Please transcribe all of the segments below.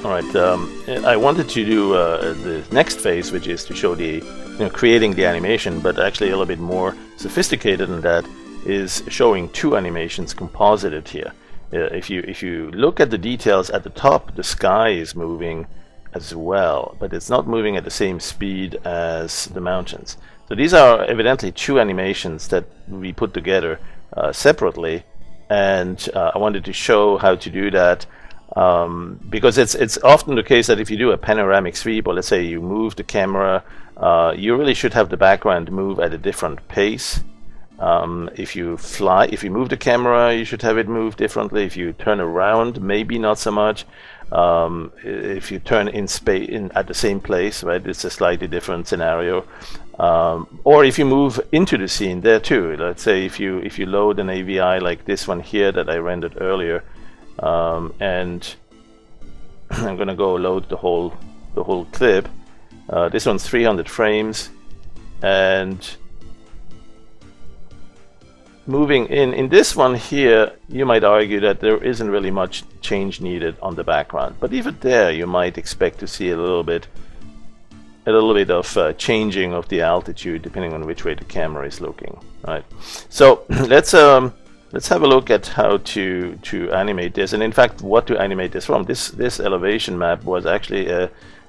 All right, I wanted to do the next phase, which is to show the, creating the animation, but actually a little bit more sophisticated than that is showing two animations composited here. If you look at the details at the top, the sky is moving as well, but it's not moving at the same speed as the mountains. So these are evidently two animations that we put together separately, and I wanted to show how to do that. Because it's often the case that if you do a panoramic sweep, or let's say you move the camera, you really should have the background move at a different pace. If you move the camera, you should have it move differently. If you turn around, maybe not so much. If you turn in at the same place, right, it's a slightly different scenario. Or if you move into the scene, there too. Let's say if you load an AVI like this one here that I rendered earlier. And I'm gonna go load the whole clip. This one's 300 frames, and moving in this one here, you might argue that there isn't really much change needed on the background, but even there you might expect to see a little bit of changing of the altitude depending on which way the camera is looking. Right. So let's have a look at how to animate this, and in fact what to animate this from. This elevation map was actually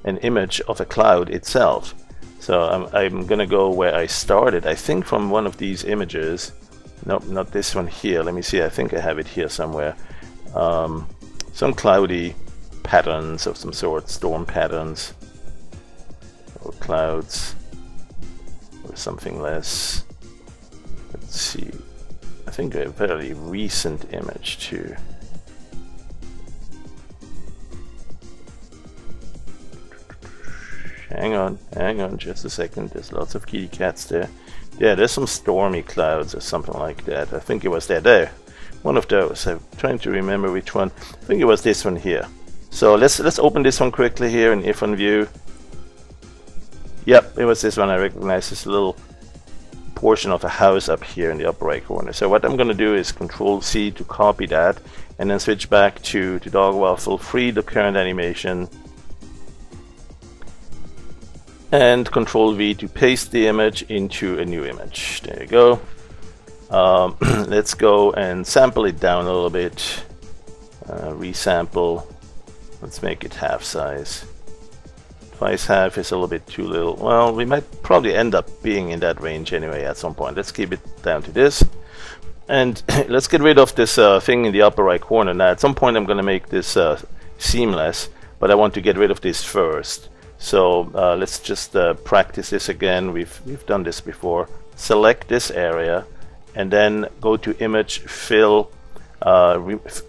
an image of a cloud itself. So I'm gonna go where I started, I think from one of these images. Nope, not this one here. Let me see, I think I have it here somewhere. Some cloudy patterns of some sort, storm patterns, or clouds, or something less. Let's see. I think a very recent image too. Hang on just a second. There's lots of kitty cats there. Yeah, there's some stormy clouds or something like that. I think it was there. One of those. I'm trying to remember which one. I think it was this one here. So let's open this one quickly here in if on view. Yep, it was this one. I recognize this little portion of a house up here in the upper right corner. So what I'm going to do is Control C to copy that, and then switch back to dog waffle, free the current animation, and Control V to paste the image into a new image. There you go. Let's go and sample it down a little bit. Resample. Let's make it half size. Twice half is a little bit too little. Well, we might probably end up being in that range anyway at some point. Let's keep it down to this. And let's get rid of this thing in the upper right corner. Now at some point I'm going to make this seamless, but I want to get rid of this first. So let's just practice this again. We've done this before. Select this area and then go to Image, Fill,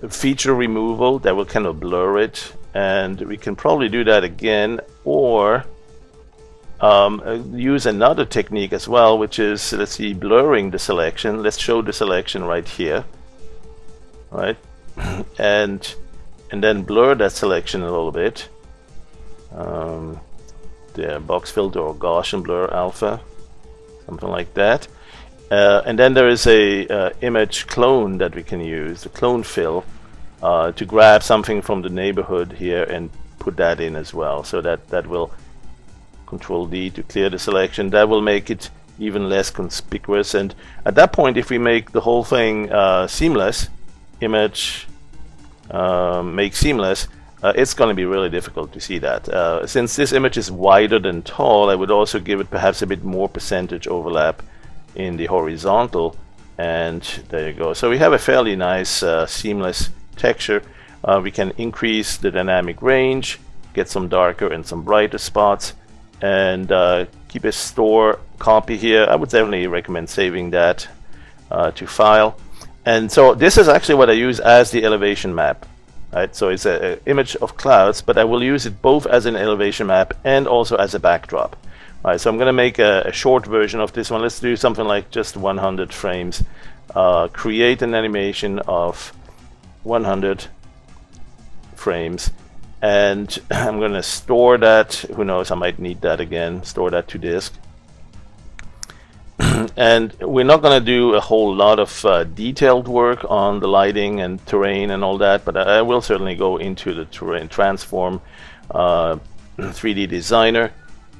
Feature Removal. That will kind of blur it. And we can probably do that again, or use another technique as well, which is, let's see, blurring the selection. Let's show the selection right here, right? and then blur that selection a little bit. The box filter or Gaussian blur alpha, something like that. And then there is a image clone that we can use, the clone fill. To grab something from the neighborhood here and put that in as well. So that will Control D to clear the selection. That will make it even less conspicuous. And at that point, if we make the whole thing seamless, image make seamless, it's going to be really difficult to see that. Since this image is wider than tall, I would also give it perhaps a bit more percentage overlap in the horizontal. And there you go. So we have a fairly nice seamless texture. We can increase the dynamic range, get some darker and some brighter spots, and keep a store copy here. I would definitely recommend saving that to file. And so this is actually what I use as the elevation map. Right? So it's an image of clouds, but I will use it both as an elevation map and also as a backdrop. All right, so I'm going to make a short version of this one. Let's do something like just 100 frames. Create an animation of 100 frames, and I'm going to store that. Who knows, I might need that again. Store that to disk. And we're not going to do a whole lot of detailed work on the lighting and terrain and all that, but I will certainly go into the terrain transform 3D designer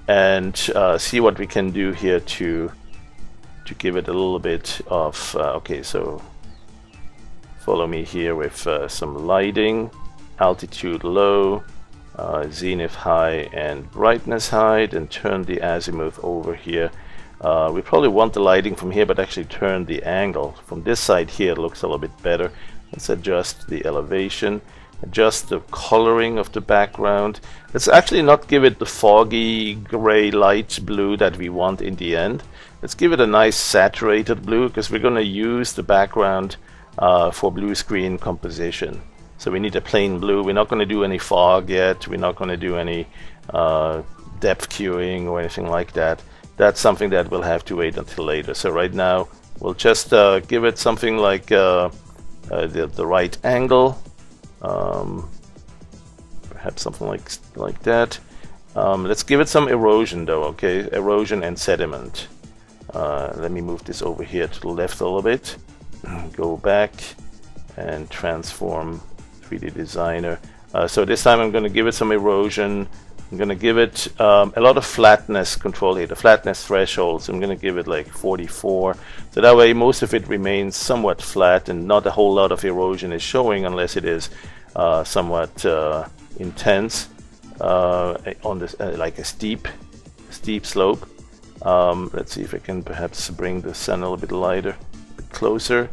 and see what we can do here to give it a little bit of okay, so follow me here with some lighting, altitude low, zenith high, and brightness high, and turn the azimuth over here. We probably want the lighting from here, but actually turn the angle from this side here. It looks a little bit better. Let's adjust the elevation, adjust the coloring of the background. Let's actually not give it the foggy gray light blue that we want in the end. Let's give it a nice saturated blue, because we're going to use the background for blue screen composition. So we need a plain blue. We're not going to do any fog yet. We're not going to do any depth cueing or anything like that. That's something that we'll have to wait until later. So right now we'll just give it something like the right angle, perhaps something like that. Let's give it some erosion though, okay? Erosion and sediment. Let me move this over here to the left a little bit. Go back and transform 3D designer. So this time I'm going to give it some erosion. I'm going to give it a lot of flatness control here, the flatness thresholds. I'm going to give it like 44. So that way most of it remains somewhat flat and not a whole lot of erosion is showing, unless it is somewhat intense on this, like a steep slope. Let's see if I can perhaps bring the sun a little bit lighter, a bit closer.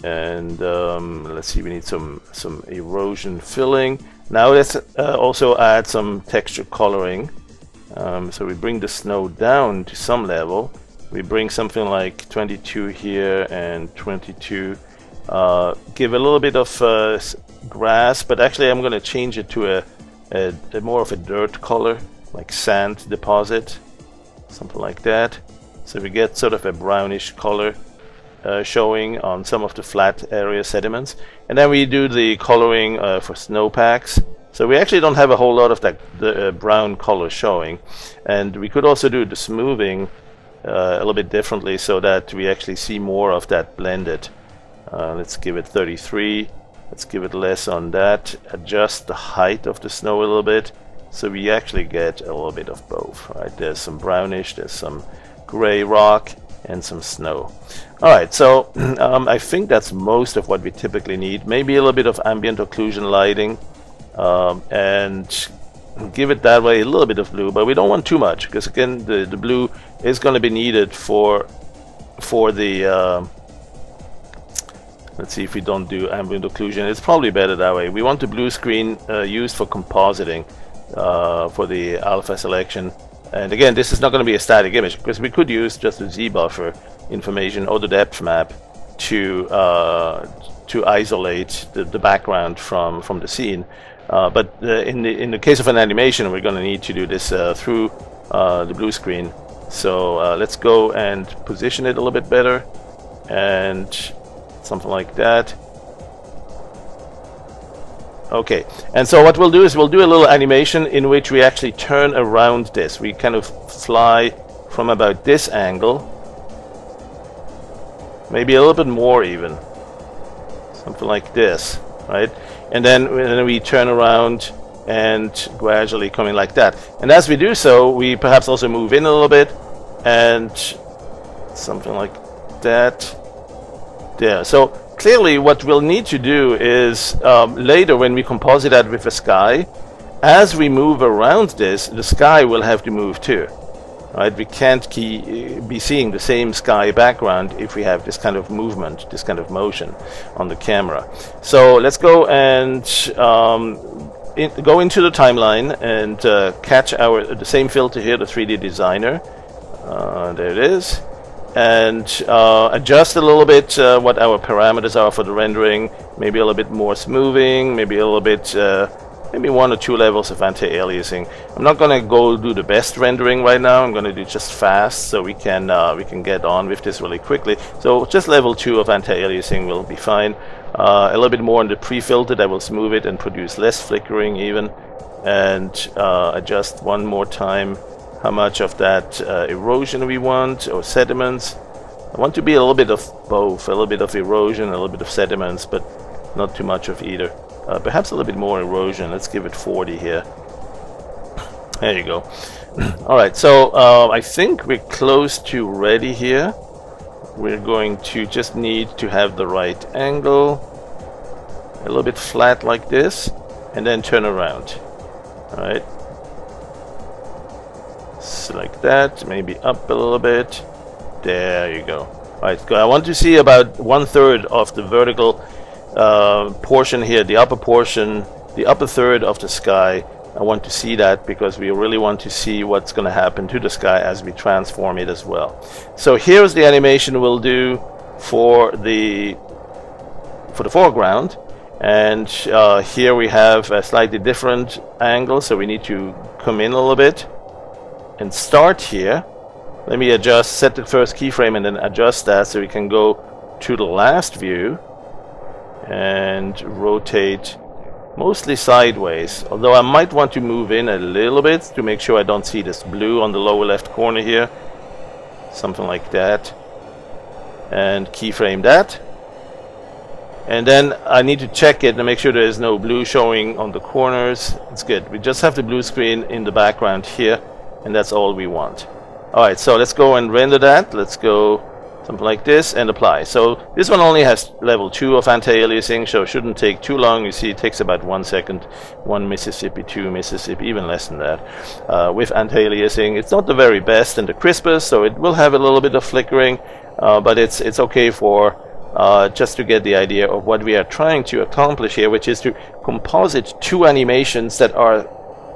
Let's see, we need some erosion filling. Now let's also add some texture coloring. So we bring the snow down to some level. We bring something like 22 here and 22. Give a little bit of grass, but actually I'm going to change it to a more of a dirt color, like sand deposit, something like that. So we get sort of a brownish color showing on some of the flat area sediments. And then we do the coloring for snowpacks. So we actually don't have a whole lot of the brown color showing. And we could also do the smoothing a little bit differently so that we actually see more of that blended. Let's give it 33. Let's give it less on that. Adjust the height of the snow a little bit. So we actually get a little bit of both, right? There's some brownish, there's some gray rock, and some snow. Alright, so I think that's most of what we typically need. Maybe a little bit of ambient occlusion lighting, and give it that way a little bit of blue, but we don't want too much, because again the blue is going to be needed for the let's see if we don't do ambient occlusion. It's probably better that way. We want the blue screen used for compositing for the alpha selection. And again, this is not going to be a static image, because we could use just the Z buffer information or the depth map to isolate the background from the scene. But in the case of an animation, we're going to need to do this through the blue screen. So let's go and position it a little bit better, and something like that. Okay, and so what we'll do is we'll do a little animation in which we actually turn around this. We kind of fly from about this angle, maybe a little bit more even, something like this, right? And then we turn around and gradually coming like that. And as we do so, we perhaps also move in a little bit, and something like that there. So clearly what we'll need to do is later when we composite that with the sky, as we move around this, the sky will have to move too, right? We can't be seeing the same sky background if we have this kind of movement, this kind of motion on the camera. So let's go and go into the timeline and catch the same filter here, the 3D designer. There it is. And adjust a little bit what our parameters are for the rendering. Maybe a little bit more smoothing, maybe a little bit, maybe 1 or 2 levels of anti-aliasing. I'm not going to go do the best rendering right now. I'm going to do just fast, so we can get on with this really quickly. So just level 2 of anti-aliasing will be fine. A little bit more on the pre-filter that will smooth it and produce less flickering even. And adjust one more time how much of that erosion we want, or sediments. I want to be a little bit of both, a little bit of erosion, a little bit of sediments, but not too much of either. Perhaps a little bit more erosion. Let's give it 40 here. There you go. Alright, so I think we're close to ready here. We're going to just need to have the right angle, a little bit flat like this, and then turn around. Alright. So like that, maybe up a little bit. There you go. Alright, good. I want to see about 1/3 of the vertical portion here, the upper portion, the upper third of the sky. I want to see that because we really want to see what's going to happen to the sky as we transform it as well. So here's the animation we'll do for the foreground, and here we have a slightly different angle, so we need to come in a little bit and start here. Let me adjust, set the first keyframe and then adjust that so we can go to the last view and rotate mostly sideways, although I might want to move in a little bit to make sure I don't see this blue on the lower left corner here. Something like that. And keyframe that. And then I need to check it and make sure there is no blue showing on the corners. It's good. We just have the blue screen in the background here, and that's all we want. Alright, so let's go and render that. Let's go something like this and apply. So this one only has level 2 of anti-aliasing, so it shouldn't take too long. You see it takes about 1 second. 1 Mississippi, 2 Mississippi, even less than that. With anti-aliasing, it's not the very best and the crispest, so it will have a little bit of flickering, but it's okay for just to get the idea of what we are trying to accomplish here, which is to composite 2 animations that are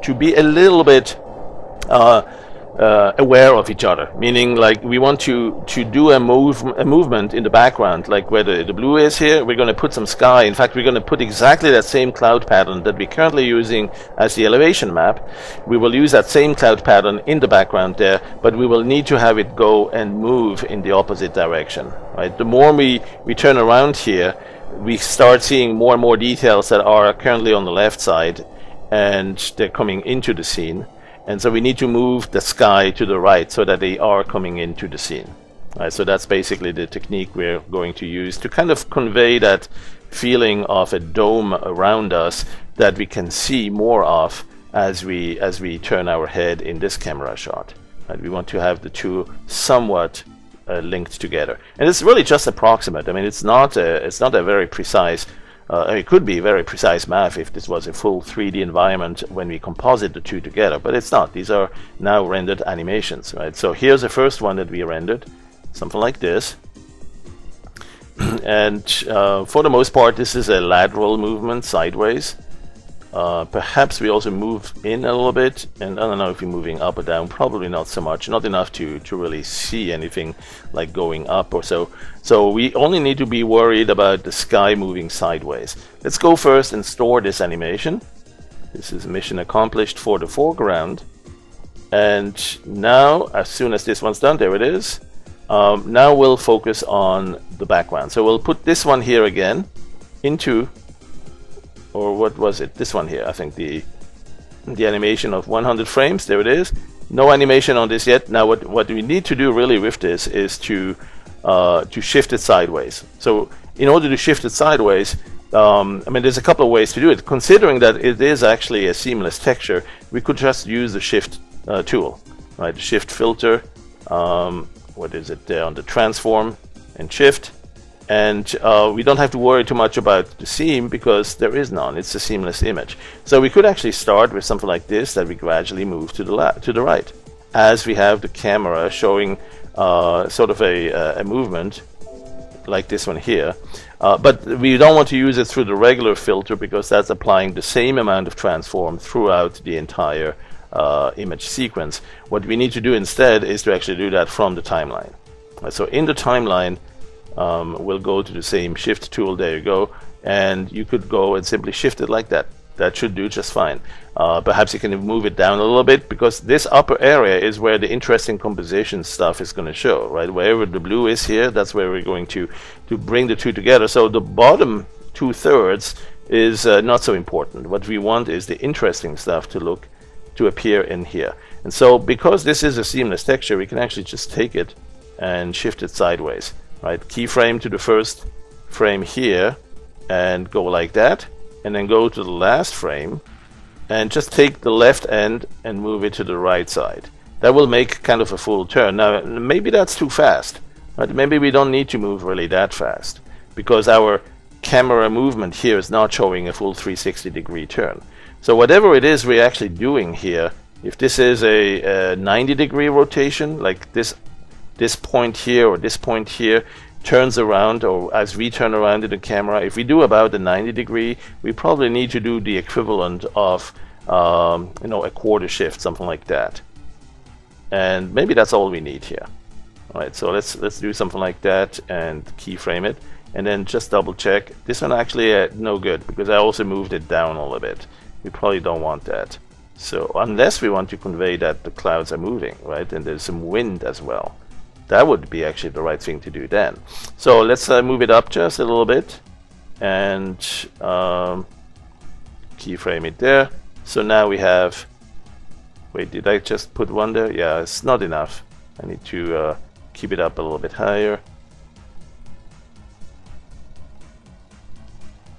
to be a little bit aware of each other, meaning like we want to do a movement in the background, like where the blue is here. We're going to put some sky. In fact, we're going to put exactly that same cloud pattern that we're currently using as the elevation map. We will use that same cloud pattern in the background there, but we will need to have it go and move in the opposite direction, right? The more we turn around here, we start seeing more and more details that are currently on the left side, and they're coming into the scene. And so we need to move the sky to the right so that they are coming into the scene. Right, so that's basically the technique we're going to use to kind of convey that feeling of a dome around us that we can see more of as we turn our head in this camera shot. Right, we want to have the two somewhat linked together, and it's really just approximate. I mean, it's not a very precise. It could be very precise math if this was a full 3D environment when we composite the two together, but it's not. These are now rendered animations, right? So here's the first one that we rendered, something like this. And for the most part, this is a lateral movement sideways. Perhaps we also move in a little bit, and I don't know if you're moving up or down, probably not so much, not enough to really see anything like going up or so. So we only need to be worried about the sky moving sideways. Let's go first and store this animation. This is mission accomplished for the foreground. And now, as soon as this one's done, there it is. Now we'll focus on the background. So we'll put this one here again into, or what was it? This one here, I think the animation of 100 frames. There it is. No animation on this yet. Now what we need to do really with this is to shift it sideways. So in order to shift it sideways, I mean, there's a couple of ways to do it. Considering that it is actually a seamless texture, we could just use the shift tool, right? The shift filter. What is it there on the transform and shift? And we don't have to worry too much about the seam because there is none. It's a seamless image. So we could actually start with something like this that we gradually move to the right, as we have the camera showing sort of a movement like this one here. But we don't want to use it through the regular filter because that's applying the same amount of transform throughout the entire image sequence. What we need to do instead is to actually do that from the timeline. So in the timeline, we'll go to the same shift tool. There you go, and you could go and simply shift it like that. That should do just fine. Perhaps you can move it down a little bit because this upper area is where the interesting composition stuff is going to show, right? Wherever the blue is here, that's where we're going to bring the two together. So the bottom 2/3 is not so important. What we want is the interesting stuff to appear in here. And so because this is a seamless texture, we can actually just take it and shift it sideways, right? Keyframe to the first frame here and go like that, and then go to the last frame and just take the left end and move it to the right side. That will make kind of a full turn. Now maybe that's too fast, right? Maybe we don't need to move really that fast because our camera movement here is not showing a full 360-degree turn. So whatever it is we're actually doing here, if this is a 90-degree rotation, like this point here or this point here turns around, or as we turn around in the camera, if we do about the 90-degree, we probably need to do the equivalent of you know, a quarter shift, something like that. And maybe that's all we need here. All right, so let's do something like that and keyframe it, and then just double check. This one actually no good because I also moved it down a little bit. We probably don't want that. So unless we want to convey that the clouds are moving, right, and there's some wind as well. That would be actually the right thing to do then. So let's move it up just a little bit and keyframe it there. So now we have, wait, did I just put one there? Yeah, it's not enough. I need to keep it up a little bit higher.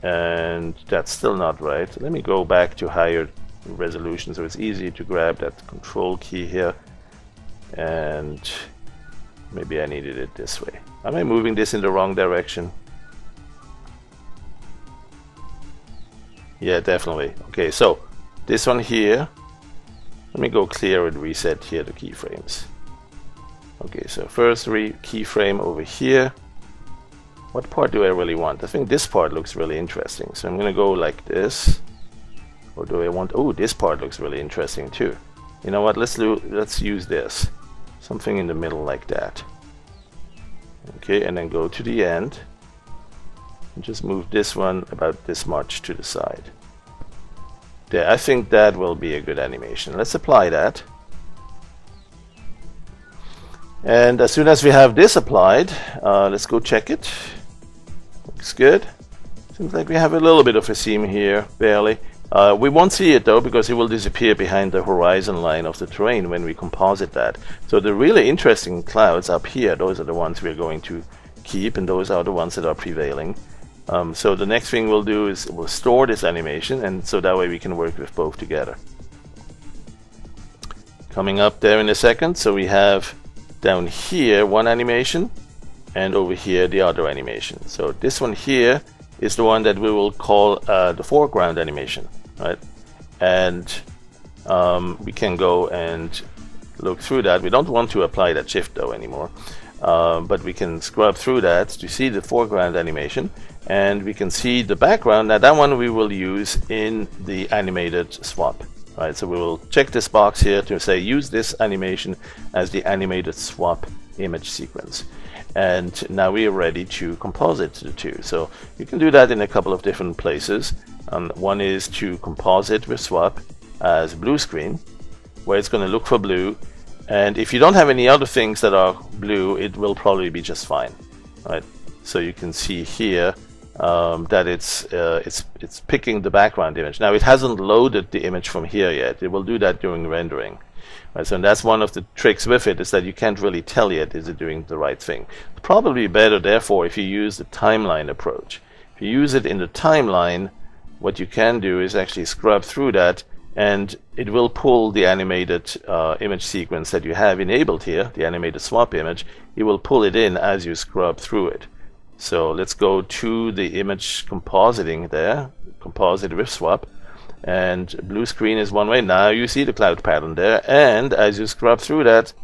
And that's still not right. Let me go back to higher resolution so it's easy to grab that control key here. And maybe I needed it this way. Am I moving this in the wrong direction? Yeah, definitely. Okay, so this one here, let me go clear and reset here the keyframes. Okay, so first keyframe over here. What part do I really want? I think this part looks really interesting. So I'm going to go like this. Or do I want, oh, this part looks really interesting too. You know what, let's use this. Something in the middle like that. Okay, and then go to the end. And just move this one about this much to the side. There, I think that will be a good animation. Let's apply that. And as soon as we have this applied, let's go check it. Looks good. Seems like we have a little bit of a seam here, barely. We won't see it though because it will disappear behind the horizon line of the terrain when we composite that. So the really interesting clouds up here, those are the ones we're going to keep, and those are the ones that are prevailing. So the next thing we'll do is we'll store this animation, and so that way we can work with both together. Coming up there in a second, so we have down here one animation and over here the other animation. So this one here is the one that we will call the foreground animation, right? And we can go and look through that. We don't want to apply that shift though anymore, but we can scrub through that to see the foreground animation, and we can see the background. Now that one we will use in the animated swap, right? So we will check this box here to say use this animation as the animated swap image sequence. And now we are ready to composite the two. So you can do that in a couple of different places. One is to composite with swap as blue screen, where it's going to look for blue, and if you don't have any other things that are blue, it will probably be just fine, right? So you can see here that it's picking the background image. Now it hasn't loaded the image from here yet. It will do that during rendering. Right, so that's one of the tricks with it, is that you can't really tell yet is it doing the right thing. It's probably better therefore if you use the timeline approach. If you use it in the timeline, what you can do is actually scrub through that, and it will pull the animated image sequence that you have enabled here, the animated swap image. It will pull it in as you scrub through it. So let's go to the image compositing there, composite with swap. And blue screen is one way. Now you see the cloud pattern there, and as you scrub through that,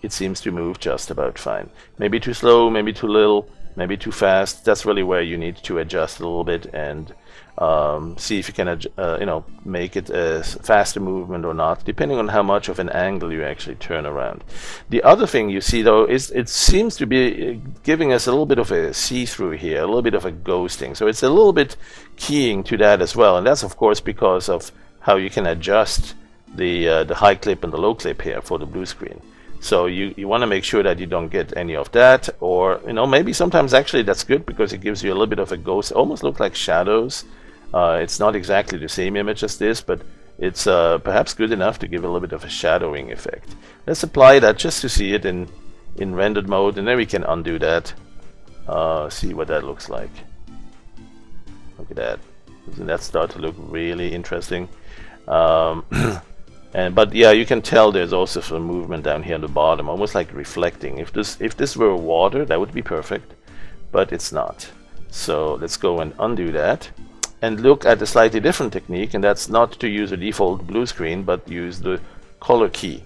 it seems to move just about fine. Maybe too slow, maybe too little, maybe too fast. That's really where you need to adjust a little bit and see if you can you know, make it a faster movement or not, depending on how much of an angle you actually turn around. The other thing you see though is it seems to be giving us a little bit of a see-through here, a little bit of a ghosting. So it's a little bit keying to that as well, and that's of course because of how you can adjust the high clip and the low clip here for the blue screen. So you want to make sure that you don't get any of that, or you know, maybe sometimes actually that's good because it gives you a little bit of a ghost. It almost looks like shadows. It's not exactly the same image as this, but it's perhaps good enough to give a little bit of a shadowing effect. Let's apply that just to see it in rendered mode, and then we can undo that. See what that looks like. Look at that. Doesn't that start to look really interesting? But yeah, you can tell there's also some movement down here on the bottom, almost like reflecting. If this were water, that would be perfect, but it's not. So let's go and undo that and look at a slightly different technique, and that's not to use a default blue screen, but use the color key.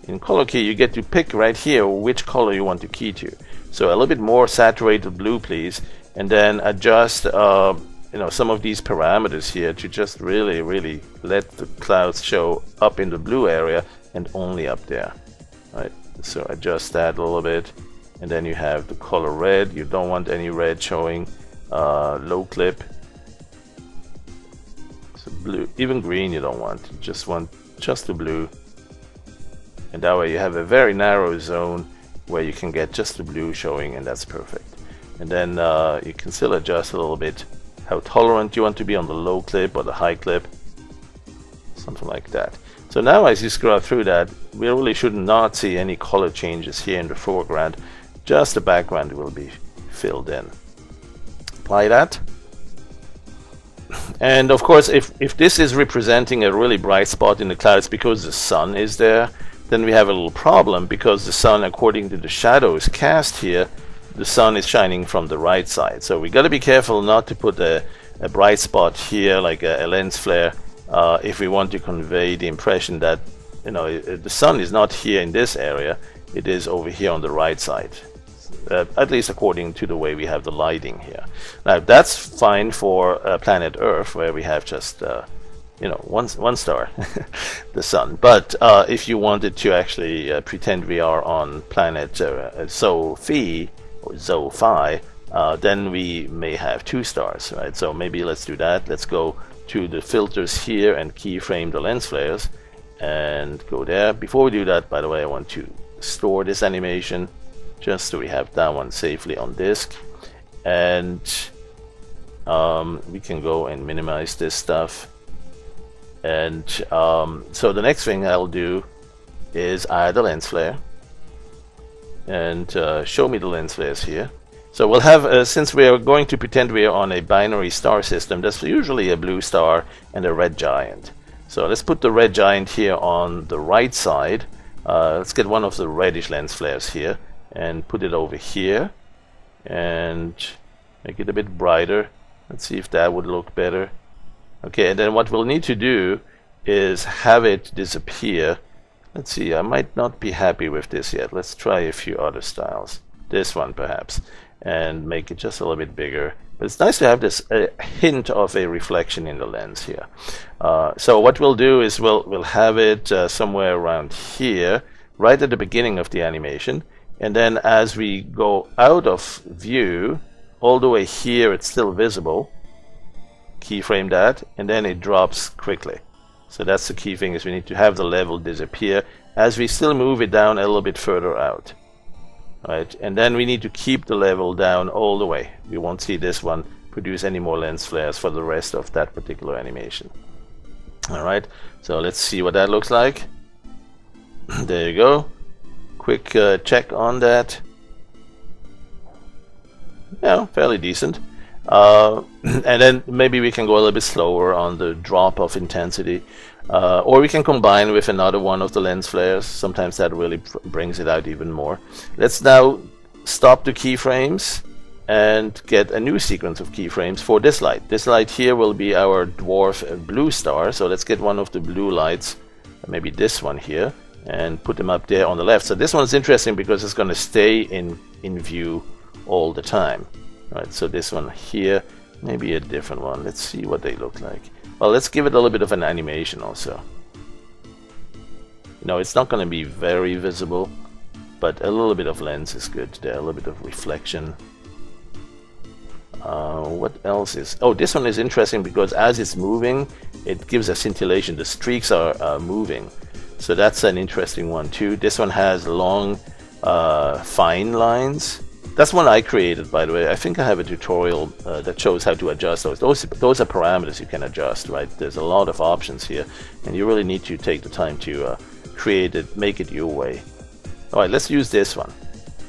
In color key, you get to pick right here which color you want to key to. So a little bit more saturated blue, please, and then adjust some of these parameters here to just really let the clouds show up in the blue area and only up there. Right. So adjust that a little bit, and then you have the color red. You don't want any red showing. Low clip. So blue, even green you don't want. You just want just the blue, and that way you have a very narrow zone where you can get just the blue showing, and that's perfect. And then you can still adjust a little bit how tolerant you want to be on the low clip or the high clip, something like that. So now as you scroll through that, we really should not see any color changes here in the foreground, just the background will be filled in. Apply that. And of course, if this is representing a really bright spot in the clouds because the sun is there, then we have a little problem, because the sun, according to the shadows cast here, the sun is shining from the right side. So we got to be careful not to put a bright spot here like a lens flare if we want to convey the impression that the sun is not here in this area, it is over here on the right side, at least according to the way we have the lighting here. Now that's fine for planet Earth, where we have just one star, the sun. But if you wanted to actually pretend we are on planet Zo-Phi or Zo-Phi, then we may have 2 stars, right? So maybe let's do that. Let's go to the filters here and keyframe the lens flares and go there. Before we do that, by the way, I want to store this animation just so we have that one safely on disk, and we can go and minimize this stuff. And so the next thing I'll do is add a lens flare and show me the lens flares here. So we'll have, since we are going to pretend we are on a binary star system, there's usually a blue star and a red giant. So let's put the red giant here on the right side. Let's get one of the reddish lens flares here and put it over here and make it a bit brighter. Let's see if that would look better. Okay, and then what we'll need to do is have it disappear. Let's see, I might not be happy with this yet. Let's try a few other styles. This one perhaps, and make it just a little bit bigger. But it's nice to have this hint of a reflection in the lens here. So what we'll do is we'll have it somewhere around here, right at the beginning of the animation. And then as we go out of view, all the way here it's still visible. Keyframe that, and then it drops quickly. So that's the key thing, is we need to have the level disappear as we still move it down a little bit further out. Right, and then we need to keep the level down all the way. We won't see this one produce any more lens flares for the rest of that particular animation. Alright, so let's see what that looks like. There you go. Quick check on that. Yeah, fairly decent. And then maybe we can go a little bit slower on the drop of intensity, or we can combine with another one of the lens flares. Sometimes that really brings it out even more. Let's now stop the keyframes and get a new sequence of keyframes for this light. This light here will be our dwarf blue star, so let's get one of the blue lights, maybe this one here, and put them up there on the left. So this one's interesting because it's going to stay in view all the time. Right, so this one here, maybe a different one. Let's see what they look like. Well, let's give it a little bit of an animation also. It's not going to be very visible, but a little bit of lens is good there, a little bit of reflection. What else is... Oh, this one is interesting because as it's moving, it gives a scintillation. The streaks are moving. So that's an interesting one too. This one has long, fine lines. That's one I created, by the way. I think I have a tutorial that shows how to adjust those. Those are parameters you can adjust, right? There's a lot of options here, and you really need to take the time to create it, make it your way. All right, let's use this one.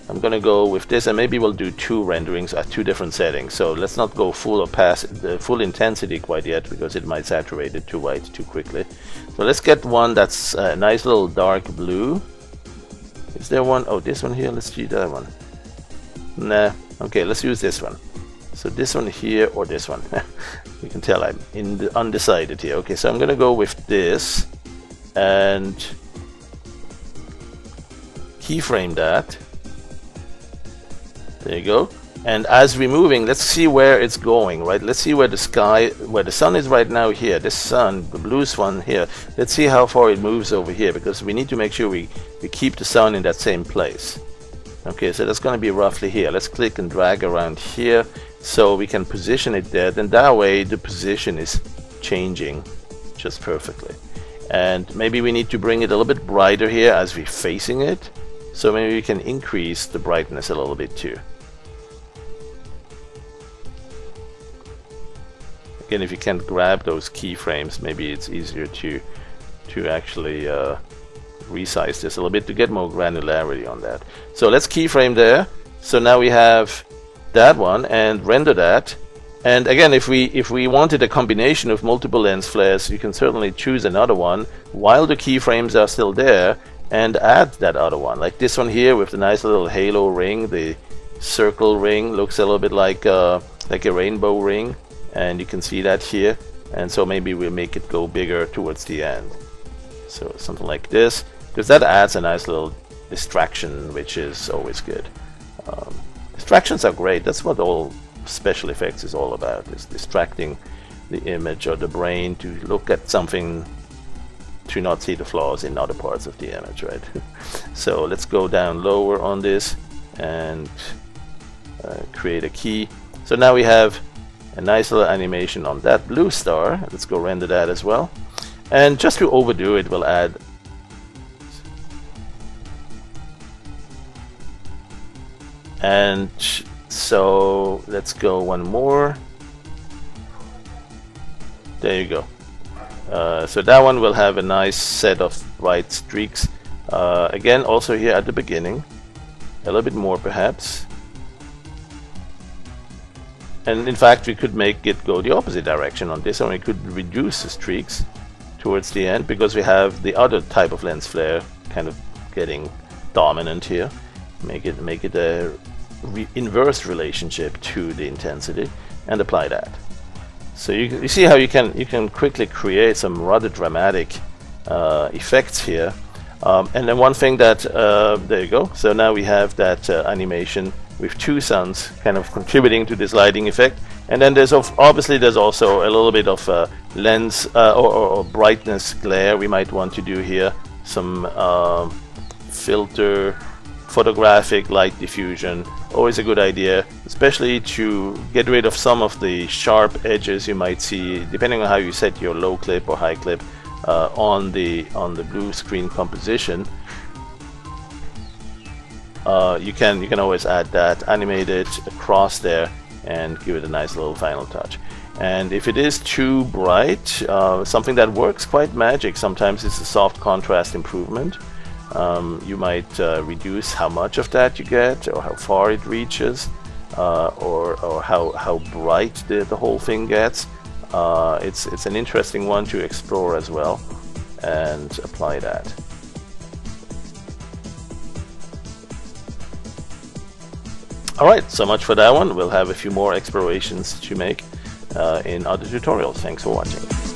I'm gonna go with this, and maybe we'll do 2 renderings at 2 different settings. So let's not go full full intensity quite yet, because it might saturate it too white too quickly. So let's get one that's a nice little dark blue. Is there one? Oh, this one here. Let's see that one. Nah. Okay, let's use this one. So this one here or this one. You can tell I'm undecided here. Okay, so I'm gonna go with this and keyframe that. There you go. And as we're moving, let's see where it's going, right? Let's see where the sky, where the sun is right now here. This sun, the bluest one here. Let's see how far it moves over here, because we need to make sure we keep the sun in that same place. Okay, so that's going to be roughly here. Let's click and drag around here so we can position it there. Then that way the position is changing just perfectly. And maybe we need to bring it a little bit brighter here as we're facing it. So maybe we can increase the brightness a little bit too. Again, if you can't grab those keyframes, maybe it's easier to actually resize this a little bit to get more granularity on that. So let's keyframe there. So now we have that one and render that. And again, if we wanted a combination of multiple lens flares, you can certainly choose another one while the keyframes are still there and add that other one. Like this one here with the nice little halo ring, the circle ring looks a little bit like a rainbow ring. And you can see that here, and so maybe we'll make it go bigger towards the end. So something like this, because that adds a nice little distraction, which is always good. Distractions are great. That's what all special effects is all about, is distracting the image or the brain to look at something, to not see the flaws in other parts of the image, right? So let's go down lower on this and create a key. So now we have a nice little animation on that blue star. Let's go render that as well. And just to overdo it, we'll add and so let's go one more. There you go. So that one will have a nice set of bright streaks. Again, also here at the beginning, a little bit more perhaps. And in fact, we could make it go the opposite direction on this, and we could reduce the streaks towards the end, because we have the other type of lens flare kind of getting dominant here. Make it a inverse relationship to the intensity, and apply that. So you see how you can quickly create some rather dramatic effects here. And then one thing that there you go. So now we have that animation with 2 suns kind of contributing to this lighting effect. And then there's obviously there's also a little bit of lens or brightness glare we might want to do here. Some filter, photographic light diffusion, always a good idea, especially to get rid of some of the sharp edges you might see, depending on how you set your low clip or high clip on the blue screen composition. You can always add that, animate it across there, and give it a nice little final touch. And if it is too bright, something that works quite magic sometimes is a soft contrast improvement. You might reduce how much of that you get, or how far it reaches, or how bright the whole thing gets. It's an interesting one to explore as well, and apply that. Alright, so much for that one. We'll have a few more explorations to make in other tutorials. Thanks for watching.